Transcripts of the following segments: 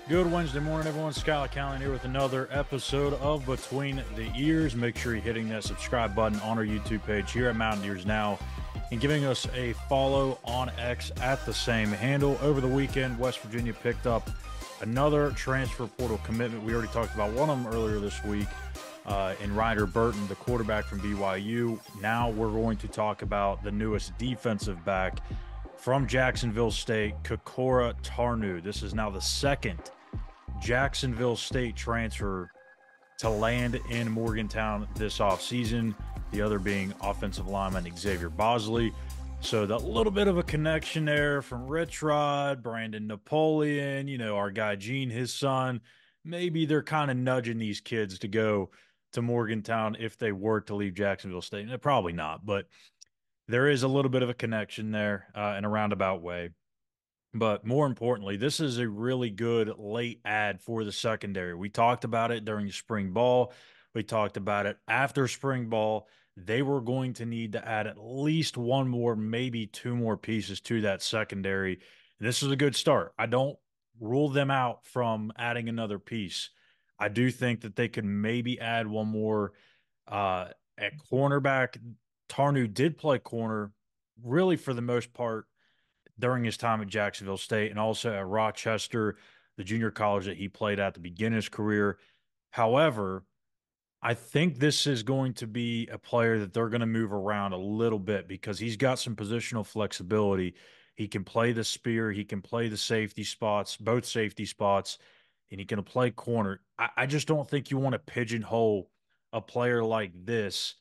Good Wednesday morning, everyone. Schuyler Callihan here with another episode of Between the Ears. Make sure you're hitting that subscribe button on our YouTube page here at Mountaineers Now and giving us a follow on X at the same handle. Over the weekend, West Virginia picked up another transfer portal commitment. We already talked about one of them earlier this week in Ryder Burton, the quarterback from BYU. Now we're going to talk about the newest defensive back from Jacksonville State, Kekoura Tarnue. This is now the second Jacksonville State transfer to land in Morgantown this offseason, the other being offensive lineman Xavier Bosley. So that little bit of a connection there from Rich Rod, Brandon Napoleon, our guy Gene, his son. Maybe they're kind of nudging these kids to go to Morgantown if they were to leave Jacksonville State. And probably not, but there is a little bit of a connection there in a roundabout way. But more importantly, this is a really good late ad for the secondary. We talked about it during spring ball. We talked about it after spring ball. They were going to need to add at least one more, maybe two more pieces to that secondary. And this is a good start. I don't rule them out from adding another piece. I do think that they could maybe add one more at cornerback. Tarnue did play corner really for the most part during his time at Jacksonville State and also at Rochester, the junior college that he played at the beginning of his career. However, I think this is going to be a player that they're going to move around a little bit because he's got some positional flexibility. He can play the spear, he can play the safety spots, both safety spots, and he can play corner. I just don't think you want to pigeonhole a player like this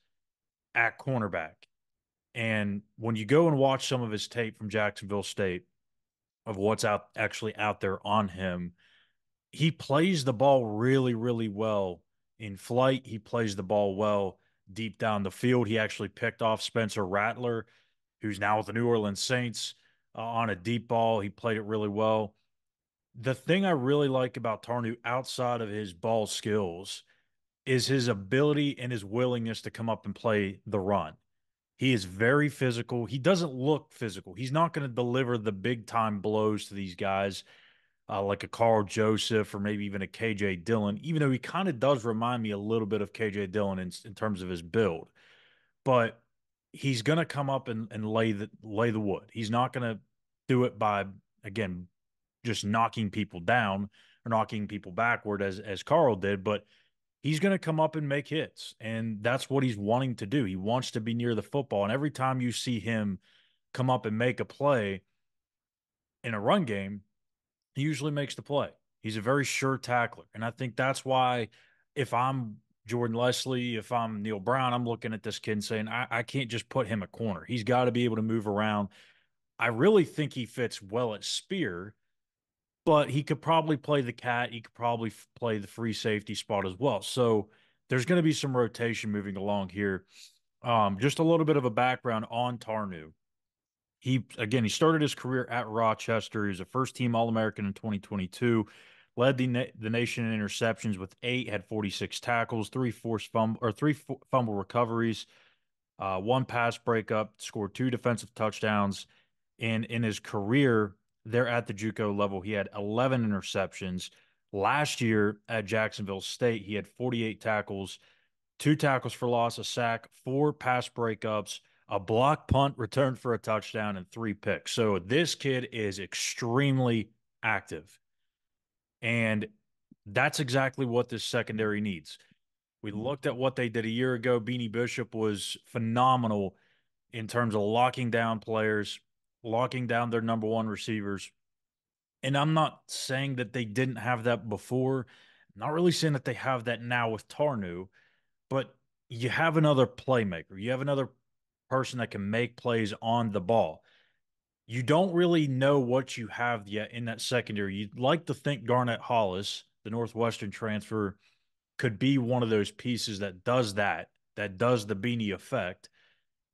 at cornerback. And when you go and watch some of his tape from Jacksonville State of what's out there on him, he plays the ball really, really well in flight. He plays the ball well deep down the field. He actually picked off Spencer Rattler, who's now with the New Orleans Saints, on a deep ball. He played it really well. The thing I really like about Tarnue outside of his ball skills is his ability and his willingness to come up and play the run. He is very physical. He doesn't look physical. He's not going to deliver the big time blows to these guys like a Carl Joseph or maybe even a KJ Dillon, even though he kind of does remind me a little bit of KJ Dillon in terms of his build. But he's going to come up and lay the wood. He's not going to do it by, again, just knocking people down or knocking people backward as Carl did, but he's going to come up and make hits. And that's what he's wanting to do. He wants to be near the football. And every time you see him come up and make a play in a run game, he usually makes the play. He's a very sure tackler. And I think that's why if I'm Jordan Leslie, if I'm Neil Brown, I'm looking at this kid and saying, I can't just put him at corner. He's got to be able to move around. I really think he fits well at spear, but he could probably play the cat. He could probably play the free safety spot as well. So there's going to be some rotation moving along here. Just a little bit of a background on Tarnue. He started his career at Rochester. He was a first team All American in 2022. Led the nation in interceptions with 8, had 46 tackles, three fumble recoveries, one pass breakup, scored 2 defensive touchdowns. And in his career there at the JUCO level, he had 11 interceptions. Last year at Jacksonville State, he had 48 tackles, 2 tackles for loss, a sack, 4 pass breakups, a block punt returned for a touchdown, and 3 picks. So this kid is extremely active. And that's exactly what this secondary needs. We looked at what they did a year ago. Beanie Bishop was phenomenal in terms of locking down players, locking down their number one receivers. And I'm not saying that they didn't have that before. I'm not really saying that they have that now with Tarnue, but you have another playmaker. You have another person that can make plays on the ball. You don't really know what you have yet in that secondary. You'd like to think Garnett Hollis, the Northwestern transfer, could be one of those pieces that does the Beanie effect.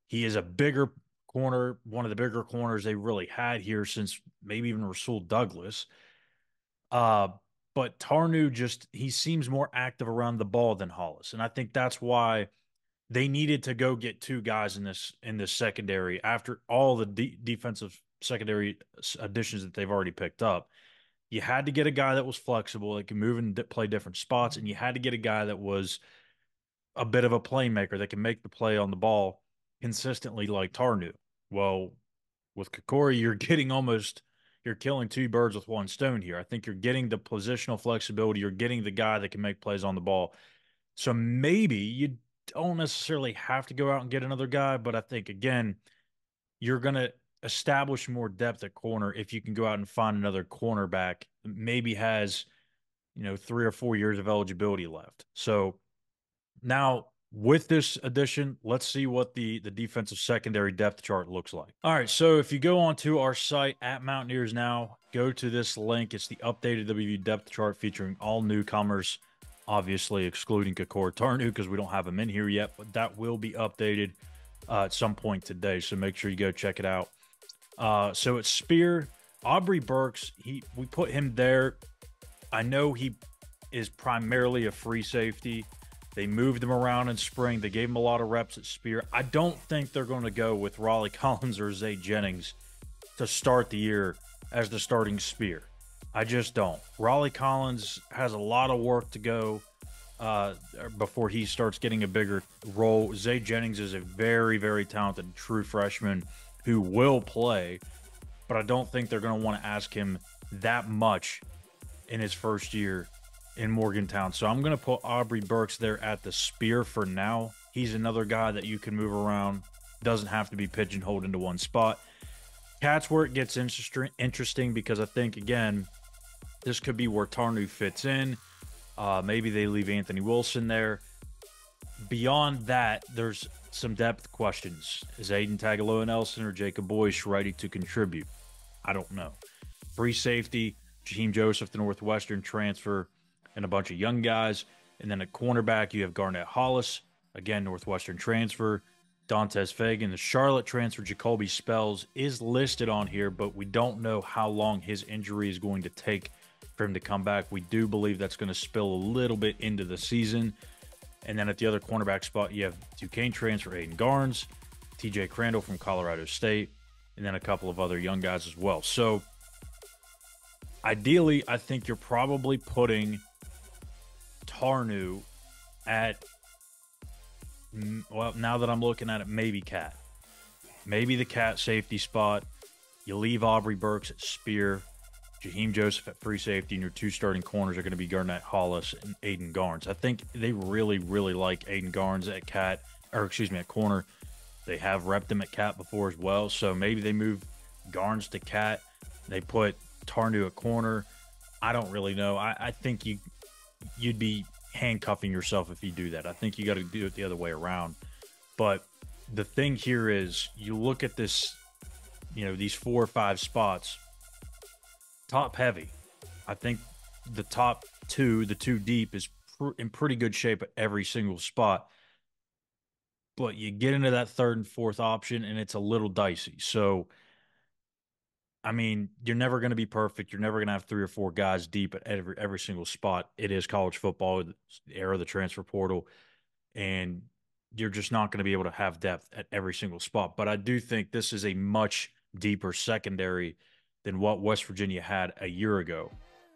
He is a bigger corner, one of the bigger corners they really had here since maybe even Rasul Douglas. Uh, but Tarnue he seems more active around the ball than Hollis. And I think that's why they needed to go get 2 guys in this secondary after all the defensive secondary additions that they've already picked up. You had to get a guy that was flexible, that could move and play different spots, and you had to get a guy that was a bit of a playmaker that can make the play on the ball consistently like Tarnue. Well, with Kekoura, you're killing two birds with one stone here. I think you're getting the positional flexibility. You're getting the guy that can make plays on the ball. So maybe you don't necessarily have to go out and get another guy, but I think, again, you're going to establish more depth at corner if you can go out and find another cornerback that maybe has, 3 or 4 years of eligibility left. So now, with this addition, let's see what the defensive secondary depth chart looks like. All right, so if you go onto our site at Mountaineers Now, go to this link. It's the updated WV depth chart featuring all newcomers, obviously excluding Kekoura Tarnue because we don't have him in here yet, but that will be updated at some point today, so make sure you go check it out. So it's Spear, Aubrey Burks. We put him there. I know he is primarily a free safety. They moved him around in spring. They gave him a lot of reps at Spear. I don't think they're going to go with Raleigh Collins or Zay Jennings to start the year as the starting Spear. I just don't. Raleigh Collins has a lot of work to go before he starts getting a bigger role. Zay Jennings is a very, very talented true freshman who will play, but I don't think they're going to want to ask him that much in his first year in Morgantown. So I'm going to put Aubrey Burks there at the Spear for now. He's another guy that you can move around. Doesn't have to be pigeonholed into one spot. Cat's where it gets interesting because I think, again, this could be where Tarnue fits in. Maybe they leave Anthony Wilson there. Beyond that, there's some depth questions. Is Aiden Tagaloa-Nelson or Jacob Boyce ready to contribute? I don't know. Free safety, Jaheim Joseph, the Northwestern transfer, and a bunch of young guys. And then at cornerback, you have Garnett Hollis, again, Northwestern transfer. Dantes Fagan, the Charlotte transfer, Jacoby Spells, is listed on here, but we don't know how long his injury is going to take for him to come back. We do believe that's going to spill a little bit into the season. And then at the other cornerback spot, you have Duquesne transfer Aiden Garnes, TJ Crandall from Colorado State, and then a couple of other young guys as well. So ideally, I think you're probably putting Tarnue at, well, now that I'm looking at it, maybe Cat. Maybe the Cat safety spot. You leave Aubrey Burks at Spear, Jaheim Joseph at free safety, and your two starting corners are going to be Garnett Hollis and Aiden Garnes. I think they really, really like Aiden Garnes at Cat, or excuse me, at corner. They have repped him at Cat before as well, so maybe they move Garnes to Cat. They put Tarnue at corner. I don't really know. I think you'd be handcuffing yourself if you do that. I think you got to do it the other way around. But the thing here is, you look at this, these 4 or 5 spots, top heavy. I think the top two, the two deep, is in pretty good shape at every single spot. But you get into that third and fourth option, and it's a little dicey. So, I mean, you're never going to be perfect. You're never going to have 3 or 4 guys deep at every single spot. It is college football, the era of the transfer portal, and you're just not going to be able to have depth at every single spot. But I do think this is a much deeper secondary than what West Virginia had a year ago.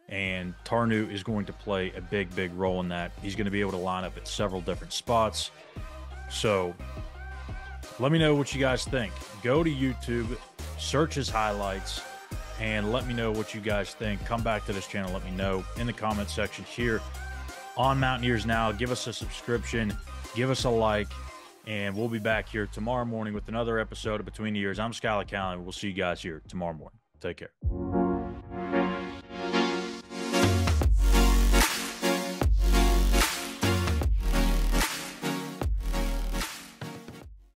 And Tarnue is going to play a big, big role in that. He's going to be able to line up at several different spots. So let me know what you guys think. Go to YouTube, search his highlights, and let me know what you guys think. Come back to this channel. Let me know in the comment section here on Mountaineers Now. Give us a subscription. Give us a like. And we'll be back here tomorrow morning with another episode of Between the Ears. I'm Schuyler Callihan. We'll see you guys here tomorrow morning. Take care.